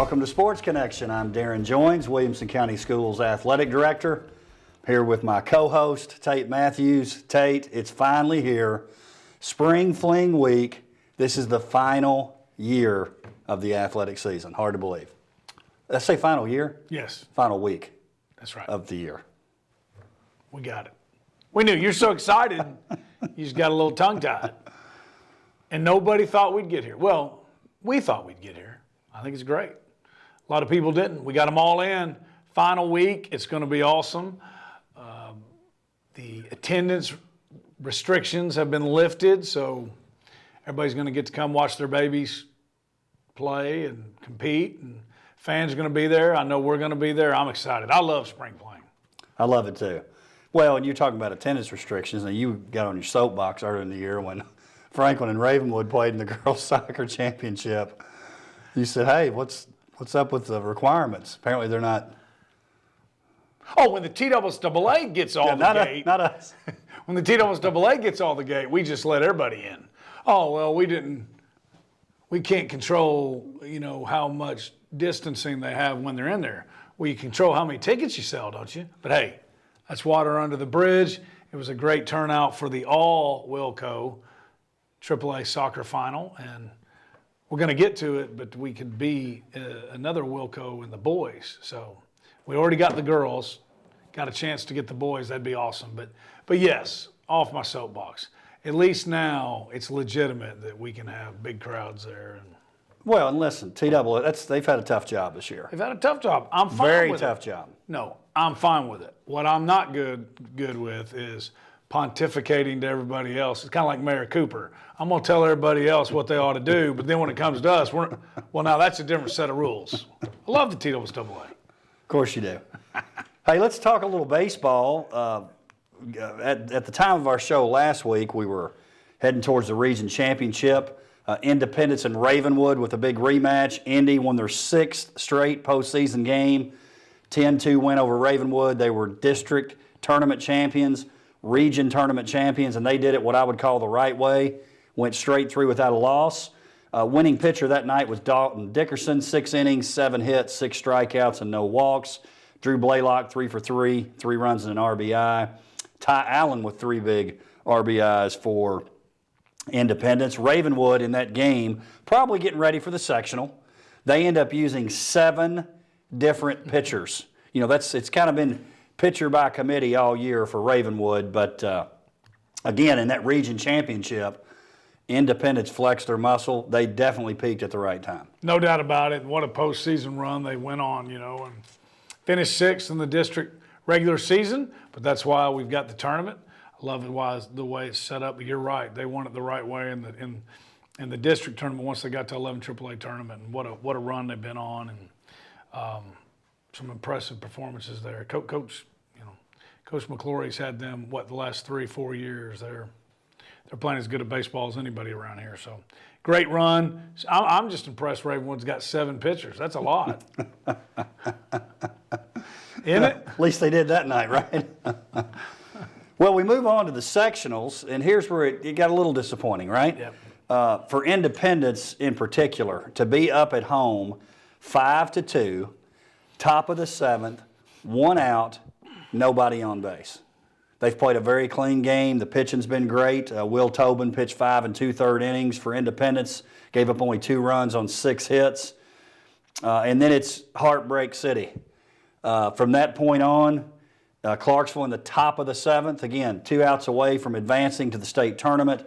Welcome to Sports Connection. I'm Darrin Joines, Williamson County Schools Athletic Director, here with my co-host, Tate Mathews. Tate, it's finally here. Spring Fling Week. This is the final year of the athletic season. Hard to believe. Did I say final year? Yes. Final week. That's right. Of the year. We got it. We knew. You're so excited, you just got a little tongue-tied. And nobody thought we'd get here. Well, we thought we'd get here. I think it's great. A lot of people didn't. We got them all in. Final week. It's going to be awesome. The attendance restrictions have been lifted, so everybody's going to get to come watch their babies play and compete. And fans are going to be there. I know we're going to be there. I'm excited. I love spring playing. I love it too. Well, and you're talking about attendance restrictions, and you got on your soapbox earlier in the year when Franklin and Ravenwood played in the girls' soccer championship. You said, hey, what's up with the requirements? Apparently they're not. Oh, when the TSSAA gets all the gate. Not us. When the TSSAA gets all the gate, we just let everybody in. Oh, well, we can't control, how much distancing they have when they're in there. Well, you control how many tickets you sell, don't you? But hey, that's water under the bridge. It was a great turnout for the all Wilco AAA soccer final, and we're going to get to it, but we could be another Wilco in the boys. So we already got the girls, got a chance to get the boys. That'd be awesome. But yes, off my soapbox. At least now it's legitimate that we can have big crowds there. Well, and listen, TSSAA, they've had a tough job this year. They've had a tough job. I'm fine with it. Very tough job. No, I'm fine with it. What I'm not good with is pontificating to everybody else. It's kind of like Mayor Cooper. I'm going to tell everybody else what they ought to do, but then when it comes to us, now that's a different set of rules. I love the TSSAA. Of course you do. Hey, let's talk a little baseball. At the time of our show last week, we were heading towards the region championship. Independence and Ravenwood with a big rematch. Indy won their 6th straight postseason game. 10-2 win over Ravenwood. They were district tournament champions, region tournament champions, and they did it what I would call the right way. Went straight through without a loss. Winning pitcher that night was Dalton Dickerson, 6 innings, 7 hits, 6 strikeouts, and no walks. Drew Blaylock, 3 for 3, 3 runs and an RBI. Ty Allen with 3 big RBIs for Independence. Ravenwood in that game, probably getting ready for the sectional. They end up using 7 different pitchers. It's kind of been pitcher by committee all year for Ravenwood, but again, in that region championship, Independence flexed their muscle. They definitely peaked at the right time. No doubt about it. What a postseason run they went on, and finished 6th in the district regular season, but that's why we've got the tournament. I love it the way it's set up. But you're right. They won it the right way in the district tournament once they got to 11 AAA tournament. And what a run they've been on, and some impressive performances there. Coach McClory's had them the last 3-4 years. They're playing as good a baseball as anybody around here. So great run. I'm just impressed. Ravenwood's got 7 pitchers. That's a lot. Isn't it? At least they did that night, right? Well, we move on to the sectionals, and here's where it got a little disappointing, right? Yep. For Independence in particular, to be up at home 5-2, top of the 7th, 1 out, nobody on base. They've played a very clean game. The pitching's been great. Will Tobin pitched 5 2/3 innings for Independence, gave up only 2 runs on 6 hits. And then it's Heartbreak City. From that point on, Clarksville in the top of the 7th, again, 2 outs away from advancing to the state tournament.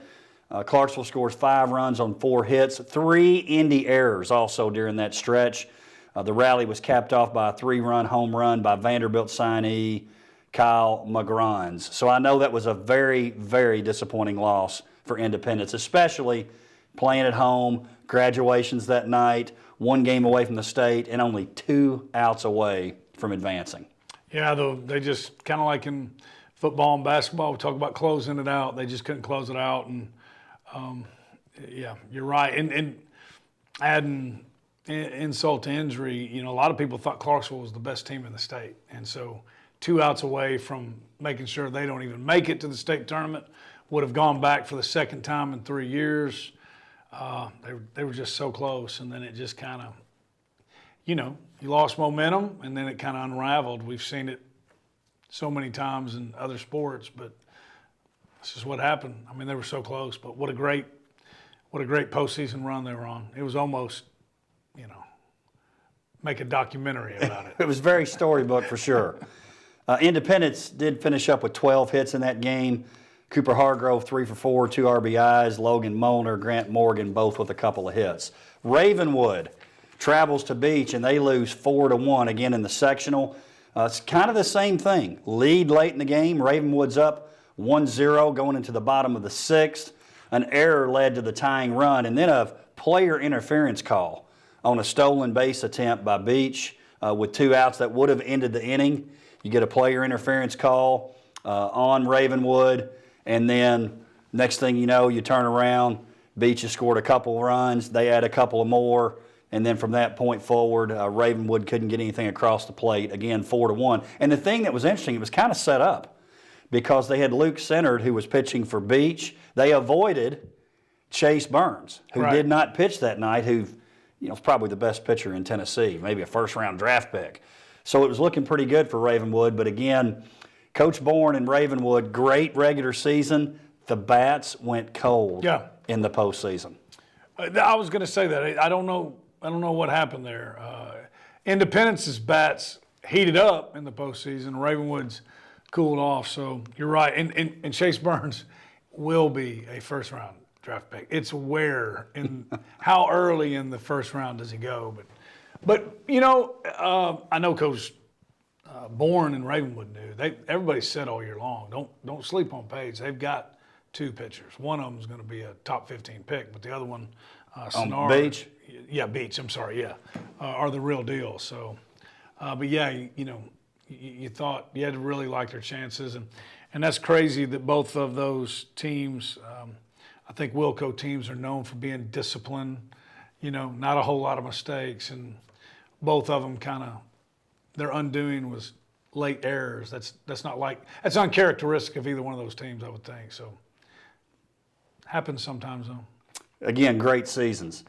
Clarksville scores 5 runs on 4 hits, 3 Indy errors also during that stretch. The rally was capped off by a 3-run home run by Vanderbilt signee Kyle McGrons. So I know that was a very, very disappointing loss for Independence, especially playing at home, graduations that night, 1 game away from the state, and only 2 outs away from advancing. Yeah, they just kind of like in football and basketball, we talk about closing it out. They just couldn't close it out. And, yeah, you're right. And adding insult to injury, a lot of people thought Clarksville was the best team in the state. And so 2 outs away from making sure they don't even make it to the state tournament, would have gone back for the 2nd time in 3 years. They were just so close, and then it just kind of, you lost momentum, and then it kind of unraveled. We've seen it so many times in other sports, but this is what happened. I mean, they were so close, but what a great postseason run they were on. It was almost, make a documentary about it. It was very storybook for sure. Independence did finish up with 12 hits in that game. Cooper Hargrove, 3 for 4, 2 RBIs. Logan Molnar, Grant Morgan, both with a couple of hits. Ravenwood travels to Beach, and they lose 4-1 again in the sectional. It's kind of the same thing. Lead late in the game. Ravenwood's up 1-0 going into the bottom of the 6th. An error led to the tying run, and then a player interference call on a stolen base attempt by Beach with 2 outs that would have ended the inning. You get a player interference call on Ravenwood, and then next thing you know, you turn around, Beach has scored a couple runs, they add a couple of more, and then from that point forward, Ravenwood couldn't get anything across the plate, again 4-1. And the thing that was interesting, it was kind of set up because they had Luke Centard, who was pitching for Beach. They avoided Chase Burns, who did not pitch that night, who is probably the best pitcher in Tennessee, maybe a first-round draft pick. So it was looking pretty good for Ravenwood, but again, Coach Bourne and Ravenwood, great regular season. The bats went cold in the postseason. I was going to say that. I don't know what happened there. Independence's bats heated up in the postseason. Ravenwood's cooled off. So you're right. And Chase Burns will be a first-round draft pick. It's where and how early in the first round does he go? But I know Coach Bourne and Ravenwood knew. Everybody said all year long, don't sleep on Page. They've got 2 pitchers. One of them is going to be a top 15 pick, but the other one, Sonar, Beach. Yeah, Beach. I'm sorry. Yeah, are the real deal. So, but yeah, you thought you had to really like their chances, and that's crazy that both of those teams. I think Wilco teams are known for being disciplined. Not a whole lot of mistakes, and both of them their undoing was late errors. That's uncharacteristic of either one of those teams, I would think. So happens sometimes though. Again, great seasons.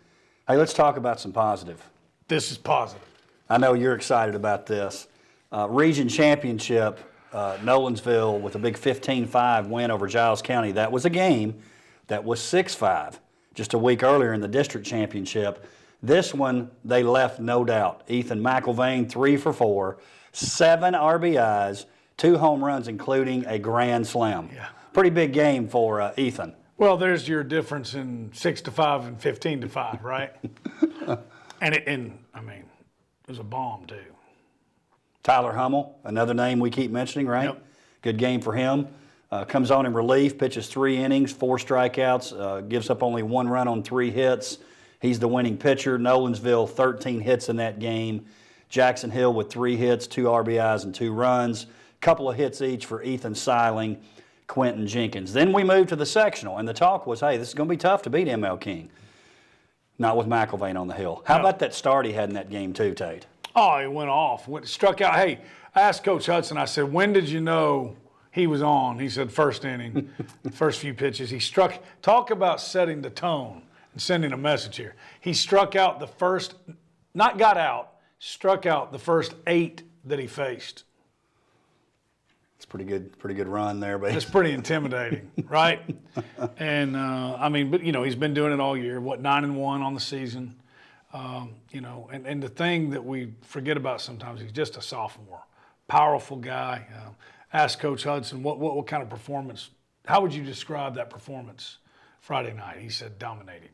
Hey, let's talk about some positive. This is positive. I know you're excited about this. Region Championship, Nolansville with a big 15-5 win over Giles County. That was a game that was 6-5 just a week earlier in the district championship. This one, they left no doubt. Ethan McIlvain, 3 for 4, 7 RBIs, 2 home runs, including a grand slam. Yeah. Pretty big game for Ethan. Well, there's your difference in 6-5 and 15-5, right? and it was a bomb too. Tyler Hummel, another name we keep mentioning, right? Yep. Good game for him. Comes on in relief, pitches 3 innings, 4 strikeouts, gives up only 1 run on 3 hits. He's the winning pitcher. Nolansville, 13 hits in that game. Jackson Hill with 3 hits, 2 RBIs, and 2 runs. Couple of hits each for Ethan Seiling, Quentin Jenkins. Then we moved to the sectional, and the talk was, hey, this is going to be tough to beat ML King. Not with McIlvain on the hill. How about that start he had in that game too, Tate? Oh, he went off. Struck out. Hey, I asked Coach Hudson, I said, when did you know he was on? He said, first inning, first few pitches. He struck. Talk about setting the tone and sending a message here. He struck out the first, not got out, struck out the first 8 that he faced. It's pretty good run there, but it's pretty intimidating, right? And but he's been doing it all year. 9-1 on the season, and the thing that we forget about sometimes, he's just a sophomore, powerful guy. Asked Coach Hudson what kind of performance. How would you describe that performance Friday night? He said dominating.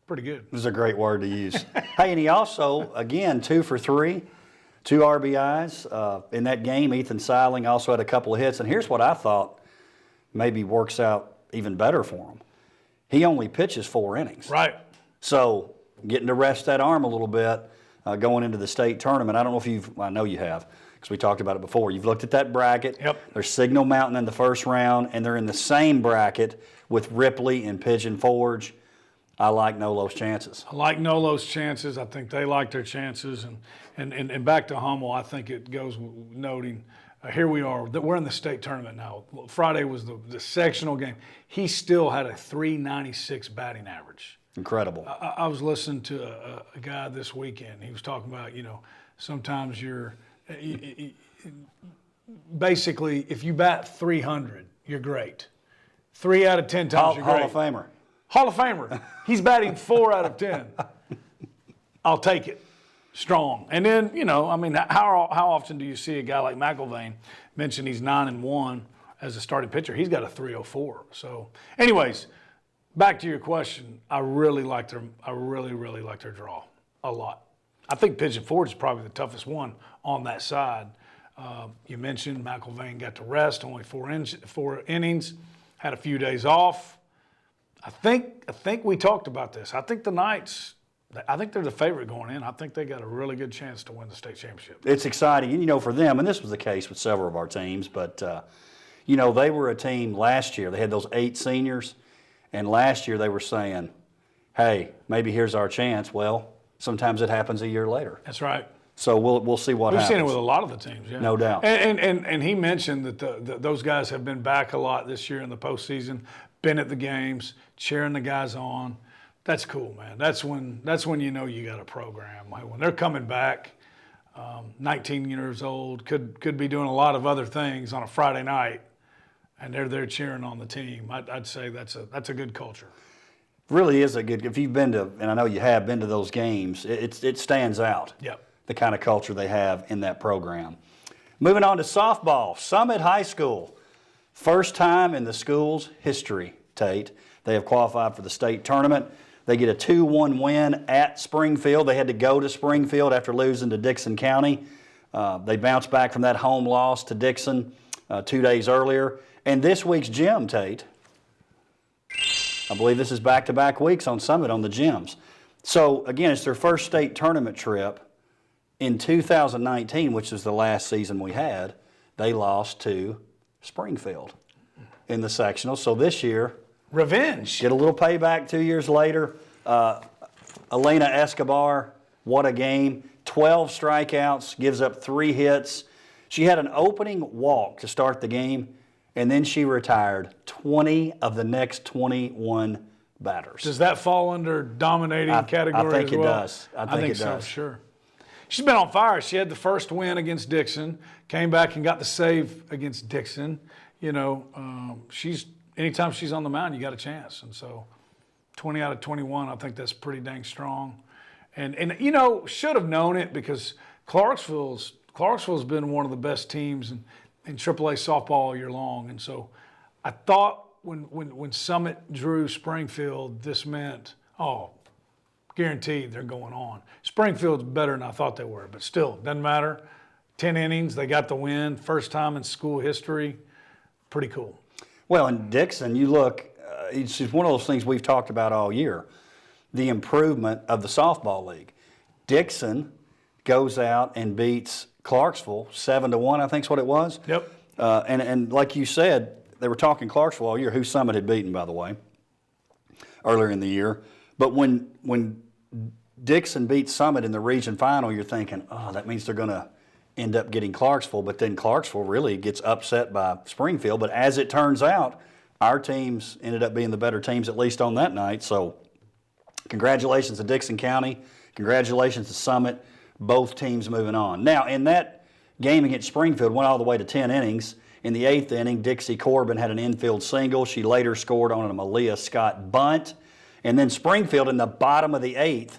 Pretty good. This is a great word to use. Hey, and he also, again, 2 for 3. 2 RBIs in that game. Ethan Seiling also had a couple of hits. And here's what I thought maybe works out even better for him. He only pitches 4 innings. Right. So getting to rest that arm a little bit going into the state tournament. I don't know if I know you have because we talked about it before. You've looked at that bracket. Yep. There's Signal Mountain in the first round, and they're in the same bracket with Ripley and Pigeon Forge. I like Nolo's chances. I like Nolo's chances. I think they like their chances. And back to Hummel, I think it goes noting, here we are. We're in the state tournament now. Friday was the sectional game. He still had a .396 batting average. Incredible. I was listening to a guy this weekend. He was talking about, sometimes basically, if you bat 300, you're great. 3 out of 10 times you're great. Hall of Famer. Hall of Famer. He's batting 4 out of 10. I'll take it. Strong. And then, how often do you see a guy like McIlvain mention he's 9-1 as a starting pitcher? He's got a 304. So, anyways, back to your question. I really like their draw a lot. I think Pigeon Forge is probably the toughest one on that side. You mentioned McIlvain got to rest, only 4 innings, had a few days off. I think we talked about this. I think the Knights, I think they're the favorite going in. I think they got a really good chance to win the state championship. It's exciting, and for them, and this was the case with several of our teams, but they were a team last year. They had those 8 seniors, and last year they were saying, "Hey, maybe here's our chance." Well, sometimes it happens a year later. That's right. So we'll see what happens. We've seen it with a lot of the teams, yeah. No doubt. And he mentioned that those guys have been back a lot this year in the postseason, been at the games, cheering the guys on. That's cool, man. That's when you know you got a program. When they're coming back, 19 years old, could be doing a lot of other things on a Friday night, and they're there cheering on the team. I'd say that's a good culture. Really is a good. If you've been to, and I know you have been to those games, it stands out. Yep. The kind of culture they have in that program. Moving on to softball, Summit High School. First time in the school's history, Tate. They have qualified for the state tournament. They get a 2-1 win at Springfield. They had to go to Springfield after losing to Dickson County. They bounced back from that home loss to Dickson 2 days earlier. And this week's gym, Tate, I believe this is back-to-back weeks on Summit on the gyms. So, again, it's their first state tournament trip. In 2019, which is the last season we had, they lost to Springfield in the sectional. So this year, revenge. Get a little payback 2 years later. Elena Escobar, what a game. 12 strikeouts, gives up 3 hits. She had an opening walk to start the game, and then she retired 20 of the next 21 batters. Does that fall under dominating category I think as well? it does. I think it so, does. Sure. She's been on fire. She had the first win against Dickson, came back and got the save against Dickson. Anytime she's on the mound, you got a chance. And so 20 out of 21, I think that's pretty dang strong. And should have known it because Clarksville's been one of the best teams in AAA softball all year long. And so I thought when Summit drew Springfield, this meant, guaranteed they're going on. Springfield's better than I thought they were, but still, doesn't matter. 10 innings, they got the win, first time in school history. Pretty cool. Well, in Dickson, you look, it's just one of those things we've talked about all year, the improvement of the softball league. Dickson goes out and beats Clarksville 7-1, I think is what it was. Yep. And like you said, they were talking Clarksville all year, who Summit had beaten, by the way, earlier in the year. But when Dickson beats Summit in the region final, you're thinking, that means they're going to end up getting Clarksville. But then Clarksville really gets upset by Springfield. But as it turns out, our teams ended up being the better teams, at least on that night. So congratulations to Dickson County. Congratulations to Summit. Both teams moving on. Now, in that game against Springfield, went all the way to 10 innings. In the 8th inning, Dixie Corbin had an infield single. She later scored on a Malia Scott bunt. And then Springfield in the bottom of the 8th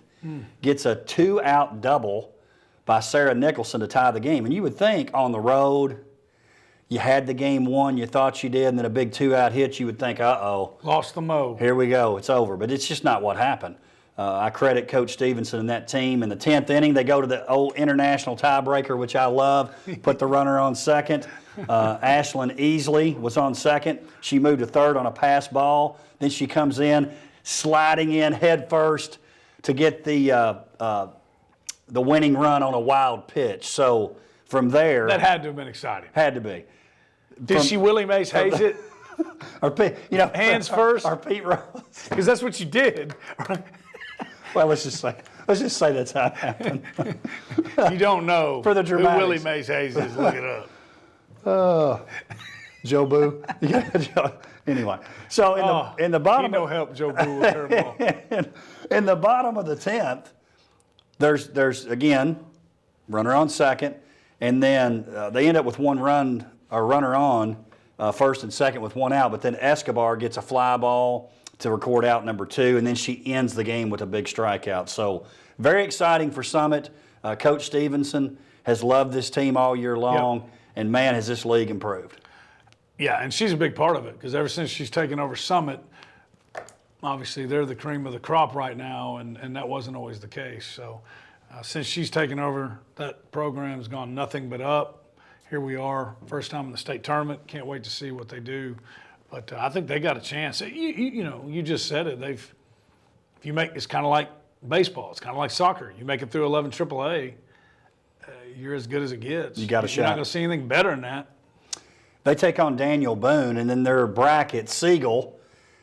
gets a 2-out double by Sarah Nicholson to tie the game. And you would think on the road, you had the game won, you thought you did, and then a big 2-out hit, you would think, lost the mo. Here we go, it's over. But it's just not what happened. I credit Coach Stevenson and that team. In the 10th inning, they go to the old international tiebreaker, which I love, put the runner on second. Ashlyn Easley was on second. She moved to third on a pass ball. Then she comes in, sliding in head first to get the winning run on a wild pitch. So from there, that had to have been exciting. Had to be. Did she Willie Mays Hayes it? Or hands first, or Pete Rose? Because that's what you did. Well, let's just say that's how it happened. You don't know For the who dramatics. Willie Mays Hayes is. Look it up. Joe Boo. Anyway, so in the bottom, he no help Joe Boo with curveball. in the bottom of the 10th, there's again runner on second, and then they end up with one run or runner on first and second with one out. But then Escobar gets a fly ball to record out number 2, and then she ends the game with a big strikeout. So very exciting for Summit. Coach Stevenson has loved this team all year long, and man, has this league improved. Yeah, and she's a big part of it because ever since she's taken over Summit, obviously they're the cream of the crop right now, and that wasn't always the case. So since she's taken over, that program has gone nothing but up. Here we are, first time in the state tournament. Can't wait to see what they do. But I think they got a chance. You just said it. It's kind of like baseball. It's kind of like soccer. You make it through 11 AAA, you're as good as it gets. You got a shot. You're not going to see anything better than that. They take on Daniel Boone, and then their bracket, Siegel,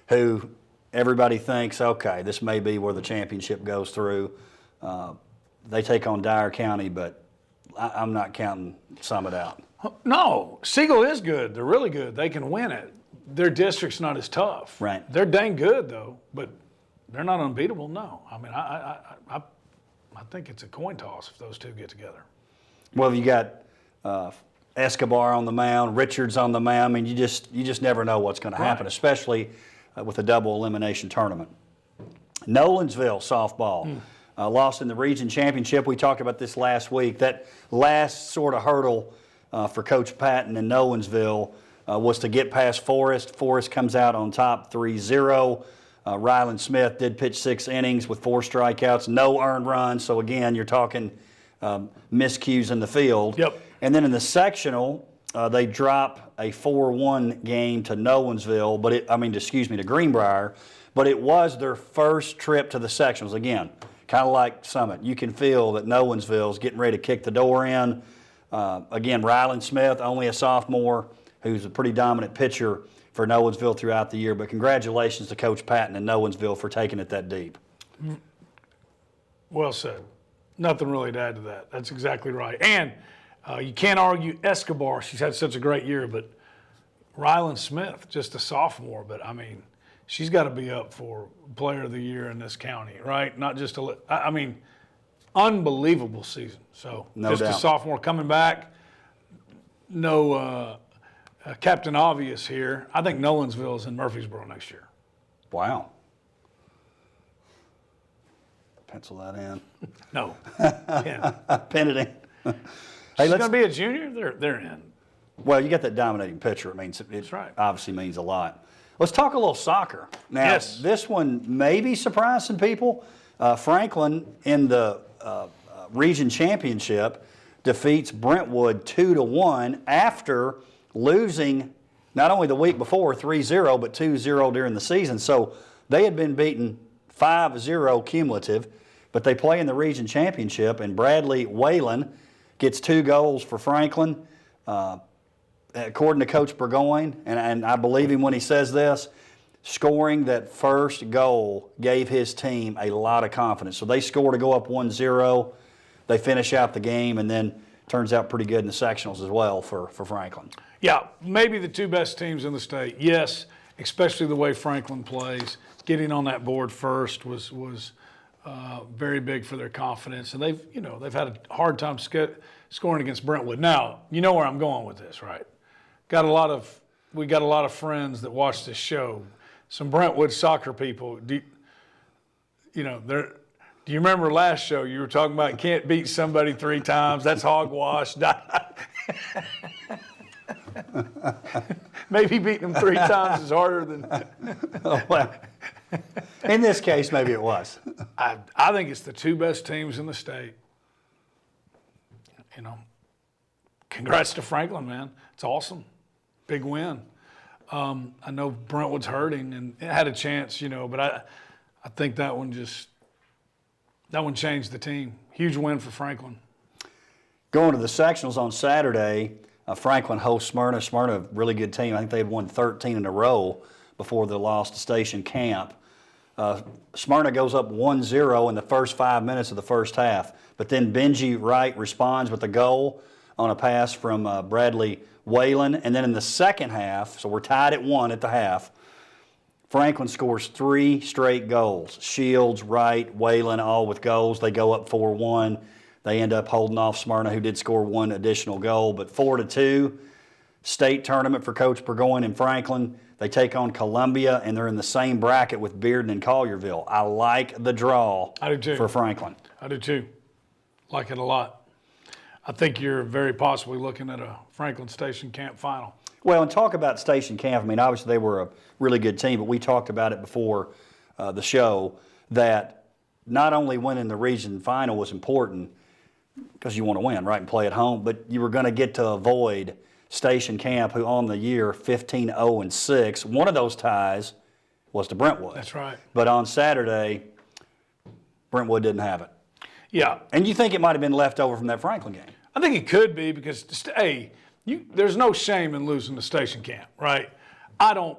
who everybody thinks, okay, this may be where the championship goes through. They take on Dyer County, but I'm not counting Summit out. No, Siegel is good. They're really good. They can win it. Their district's not as tough. Right. They're dang good, though, but they're not unbeatable, no. I mean, I think it's a coin toss if those two get together. Well, you got Escobar on the mound, Richards on the mound. I mean, you just never know what's going to happen, Right. especially with a double elimination tournament. Nolansville softball lost in the region championship. We talked about this last week. That last sort of hurdle for Coach Patton in Nolansville was to get past Forrest. Forrest comes out on top 3-0. Ryland Smith did pitch 6 innings with 4 strikeouts, no earned runs. So again, you're talking miscues in the field. Yep. And then in the sectional, they drop a 4-1 game to Nolansville, to Greenbrier. But it was their first trip to the sectionals. Again, kind of like Summit. You can feel that Nolansville's getting ready to kick the door in. Again, Ryland Smith, only a sophomore, who's a pretty dominant pitcher for Nolansville throughout the year. But congratulations to Coach Patton and Nolansville for taking it that deep. Well said. Nothing really to add to that. That's exactly right. And you can't argue Escobar. She's had such a great year, but Ryland Smith, just a sophomore, but I mean, she's got to be up for Player of the Year in this county, right? Not just unbelievable season. So No just doubt. a sophomore coming back. No Captain Obvious here. I think Nolansville is in Murfreesboro next year. Wow. Pencil that in. No. Yeah. Pin it in. She's going to be a junior? They're in. Well, you got that dominating pitcher. It right. obviously means a lot. Let's talk a little soccer. Now, Yes. This one may be surprising people. Franklin in the region championship defeats Brentwood 2-1 after losing not only the week before 3-0, but 2-0 during the season. So they had been beaten 5-0 cumulative, but they play in the region championship, and Bradley Whalen gets 2 goals for Franklin. According to Coach Burgoyne, and I believe him when he says this, scoring that first goal gave his team a lot of confidence. So they score to go up 1-0. They finish out the game, and then turns out pretty good in the sectionals as well for Franklin. Yeah, maybe the 2 best teams in the state. Yes, especially the way Franklin plays. Getting on that board first was very big for their confidence, and they've had a hard time scoring against Brentwood. Now, you know where I'm going with this, right? We got a lot of friends that watch this show. Some Brentwood soccer people. Do you remember last show you were talking about can't beat somebody 3 times? That's hogwash. Maybe beating them 3 times is harder than. Well, in this case, maybe it was. I think it's the 2 best teams in the state. Congrats to Franklin, man. It's awesome. Big win. I know Brentwood's hurting and it had a chance, but I think that one changed the team. Huge win for Franklin. Going to the sectionals on Saturday, Franklin hosts Smyrna. Smyrna, a really good team. I think they had won 13 in a row before they lost to Station Camp. Smyrna goes up 1-0 in the first 5 minutes of the first half, but then Benji Wright responds with a goal. on a pass from Bradley Whalen. And then in the second half, so we're tied at 1 at the half, Franklin scores 3 straight goals. Shields, Wright, Whalen, all with goals. They go up 4-1. They end up holding off Smyrna, who did score 1 additional goal. But 4-2, state tournament for Coach Burgoyne in Franklin. They take on Columbia, and they're in the same bracket with Bearden and Collierville. I like the draw I do too. for Franklin. I do too. Like it a lot. I think you're very possibly looking at a Franklin Station Camp final. Well, and talk about Station Camp. I mean, obviously they were a really good team, but we talked about it before the show that not only winning the region final was important because you want to win, right, and play at home, but you were going to get to avoid Station Camp, who on the year 15-0-6. One of those ties was to Brentwood. That's right. But on Saturday, Brentwood didn't have it. Yeah. And you think it might have been left over from that Franklin game? I think it could be because, hey, there's no shame in losing to Station Camp, right? I don't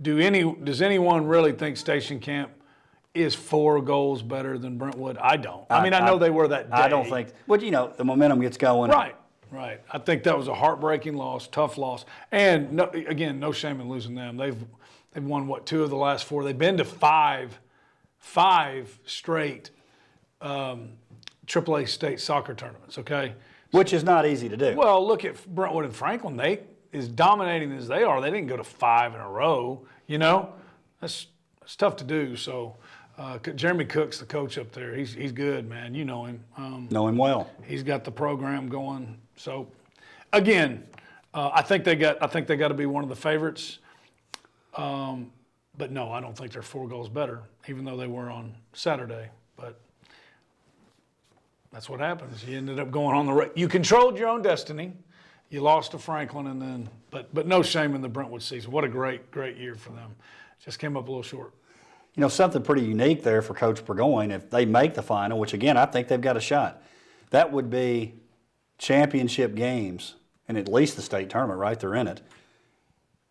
does anyone really think Station Camp is 4 goals better than Brentwood? I don't. I know they were that day. I don't think. Well, the momentum gets going. Right. Right. I think that was a heartbreaking loss, tough loss. And no shame in losing them. They've won 2 of the last 4. They've been to five straight AAA state soccer tournaments, okay? Which is not easy to do. Well, look at Brentwood and Franklin. They, as dominating as they are, they didn't go to 5 in a row, That's tough to do. So Jeremy Cook's the coach up there. He's good, man. You know him. Know him well. He's got the program going. So, again, I think they got to be one of the favorites. But no, I don't think they're 4 goals better, even though they were on Saturday. But that's what happens. You ended up going on the you controlled your own destiny. You lost to Franklin, and then but no shame in the Brentwood season. What a great year for them. Just came up a little short. Something pretty unique there for Coach Burgoyne. If they make the final, which again I think they've got a shot, that would be championship games and at least the state tournament, right? They're in it,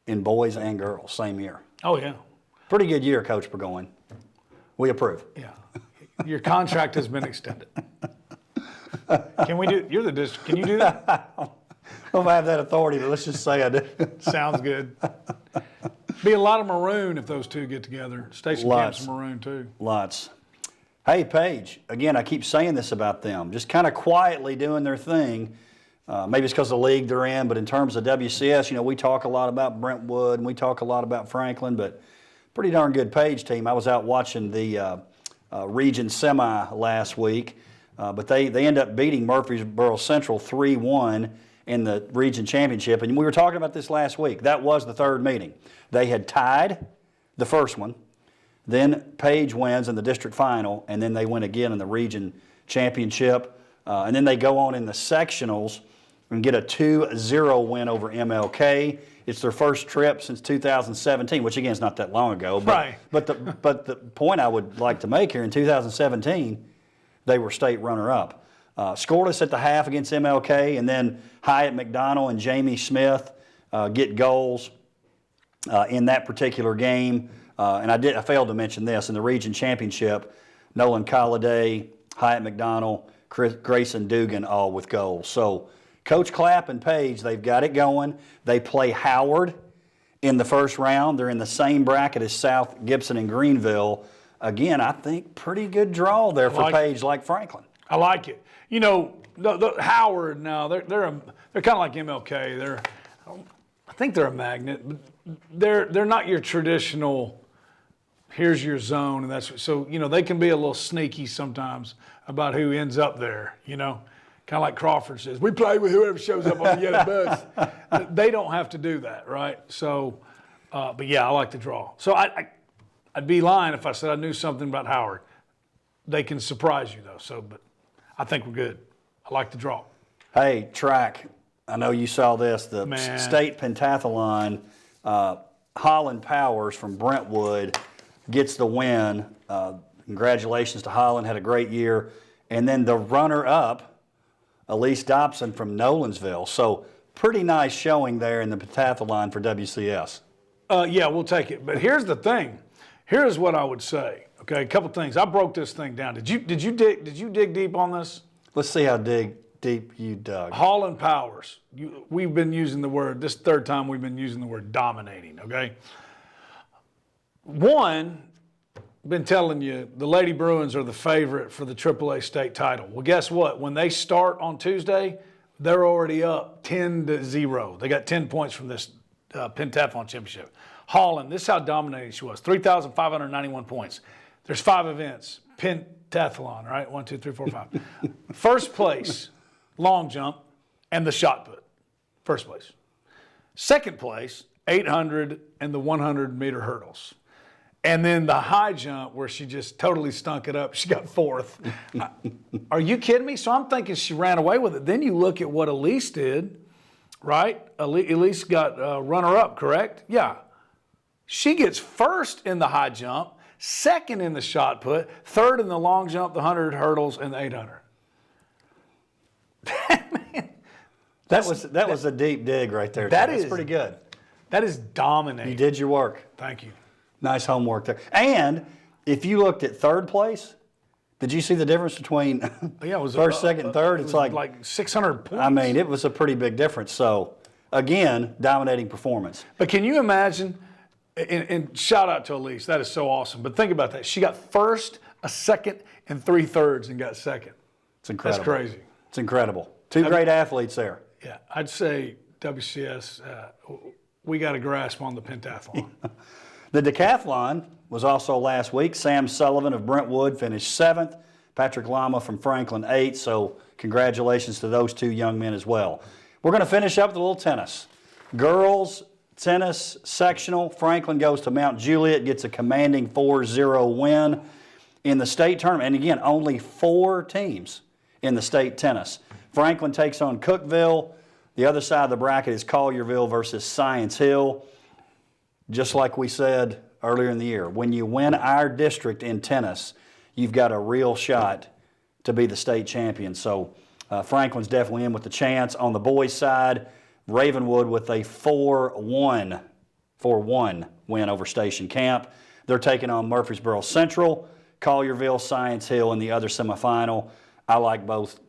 in boys and girls, same year. Oh yeah. Pretty good year, Coach Burgoyne. We approve. Yeah. Your contract has been extended. Can we do? You're the district. Can you do that? I don't know if I have that authority, but let's just say I do. Sounds good. Be a lot of maroon if those two get together. Station Camp's maroon too. Lots. Hey, Paige, again, I keep saying this about them, just kind of quietly doing their thing. Maybe it's because of the league they're in, but in terms of WCS, we talk a lot about Brentwood and we talk a lot about Franklin, but pretty darn good Paige team. I was out watching the region semi last week, but they end up beating Murfreesboro Central 3-1 in the region championship, and we were talking about this last week. That was the third meeting. They had tied the first one. Then Paige wins in the district final, and then they win again in the region championship. And then they go on in the sectionals and get a 2-0 win over MLK. It's their first trip since 2017, which again is not that long ago. But, right. But the point I would like to make here, in 2017, they were state runner-up. Scoreless at the half against MLK, and then Hyatt McDonald and Jamie Smith get goals in that particular game. And I failed to mention this, in the region championship, Nolan Colliday, Hyatt McDonald, Grayson Dugan, all with goals. So Coach Clapp and Paige, they've got it going. They play Howard in the first round. They're in the same bracket as South Gibson and Greenville. Again, I think pretty good draw there for Paige, like Franklin. I like it. The Howard now, they're kind of like MLK. I think they're a magnet, but they're not your traditional. Here's your zone, and so they can be a little sneaky sometimes about who ends up there. Kind of like Crawford says, we play with whoever shows up on the yellow bus. They don't have to do that, right? So, but yeah, I like the draw. So I'd be lying if I said I knew something about Howard. They can surprise you though. So, but I think we're good. I like the draw. Hey, track. I know you saw this. The state pentathlon. Holland Powers from Brentwood gets the win. Congratulations to Holland, had a great year. And then the runner-up, Elise Dobson from Nolansville. So pretty nice showing there in the pentathlon for WCS. Yeah, we'll take it. But here's the thing. Here's what I would say. Okay, a couple things. I broke this thing down. Did you dig deep on this? Let's see how deep deep you dug. Holland Powers. We've been using the word, this third time we've been using the word dominating, okay? One, been telling you, the Lady Bruins are the favorite for the AAA state title. Well, guess what? When they start on Tuesday, they're already up 10-0. They got 10 points from this pentathlon championship. Holland, this is how dominating she was. 3,591 points. There's 5 events. Pentathlon, right? 1, 2, 3, 4, 5. First place, long jump, and the shot put. First place. Second place, 800 and the 100-meter hurdles. And then the high jump where she just totally stunk it up. She got 4th. Are you kidding me? So I'm thinking she ran away with it. Then you look at what Elise did, right? Elise got runner-up, correct? Yeah. She gets 1st in the high jump, 2nd in the shot put, 3rd in the long jump, the 100 hurdles, and the 800. That was a deep dig right there. That's pretty good. That is dominating. You did your work. Thank you. Nice homework there. And if you looked at 3rd place, did you see the difference between first, second, and third? It's like 600 points. I mean, it was a pretty big difference. So, again, dominating performance. But can you imagine, and shout out to Elise, that is so awesome. But think about that. She got 1st, a 2nd, and 3 thirds and got 2nd. It's incredible. That's crazy. It's incredible. 2 great athletes there. Yeah, I'd say WCS, we got a grasp on the pentathlon. The decathlon was also last week. Sam Sullivan of Brentwood finished 7th. Patrick Lama from Franklin 8th. So congratulations to those 2 young men as well. We're going to finish up with a little tennis. Girls tennis sectional. Franklin goes to Mount Juliet, gets a commanding 4-0 win in the state tournament. And again, only 4 teams in the state tennis. Franklin takes on Cookeville. The other side of the bracket is Collierville versus Science Hill. Just like we said earlier in the year, when you win our district in tennis, you've got a real shot to be the state champion. So Franklin's definitely in with the chance. On the boys' side, Ravenwood with a 4-1 win over Station Camp. They're taking on Murfreesboro Central, Collierville, Science Hill in the other semifinal. I like both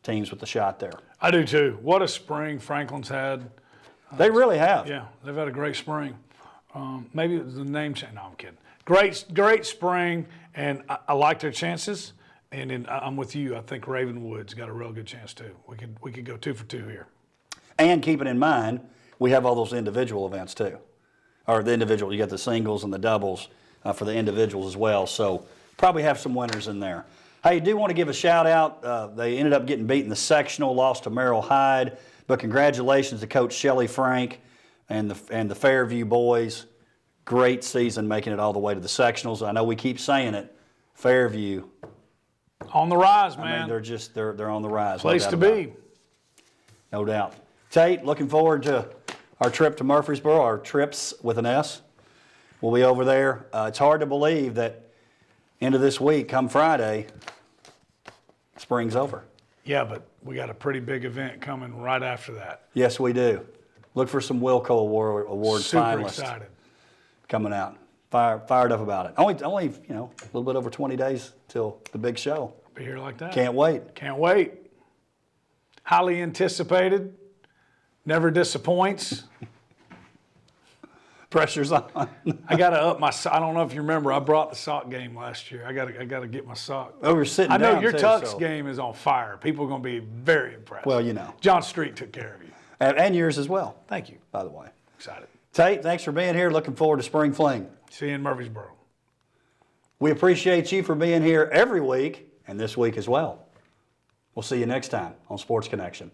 teams with the shot there. I do too. What a spring Franklin's had. They really have. Yeah, they've had a great spring. Maybe it was the name change. No, I'm kidding. Great spring, and I like their chances. And I'm with you. I think Ravenwood's got a real good chance too. We could go 2 for 2 here. And keeping in mind, we have all those individual events too. Or the individual, you got the singles and the doubles for the individuals as well. So probably have some winners in there. Hey, I do want to give a shout out. They ended up getting beat in the sectional, lost to Merrill Hyde. But congratulations to Coach Shelley Frank and the Fairview boys. Great season making it all the way to the sectionals. I know we keep saying it. Fairview. On the rise, man. I mean, they're on the rise. Place to be. No doubt. Tate, looking forward to our trip to Murfreesboro, our trips with an S. We'll be over there. It's hard to believe that end of this week, come Friday, spring's over. Yeah, but we got a pretty big event coming right after that. Yes, we do. Look for some Wilco Award Super finalists excited. Coming out. Fired up about it. Only a little bit over 20 days till the big show. Be here like that. Can't wait. Can't wait. Highly anticipated. Never disappoints. Pressure's on. I got to up my. I don't know if you remember. I brought the sock game last year. I got to get my sock. Oh, we're sitting I know down your too, Tux game is on fire. People are going to be very impressed. Well, you know. John Street took care of you. And yours as well. Thank you. By the way. Excited. Tate, thanks for being here. Looking forward to Spring Fling. See you in Murfreesboro. We appreciate you for being here every week and this week as well. We'll see you next time on Sports Connection.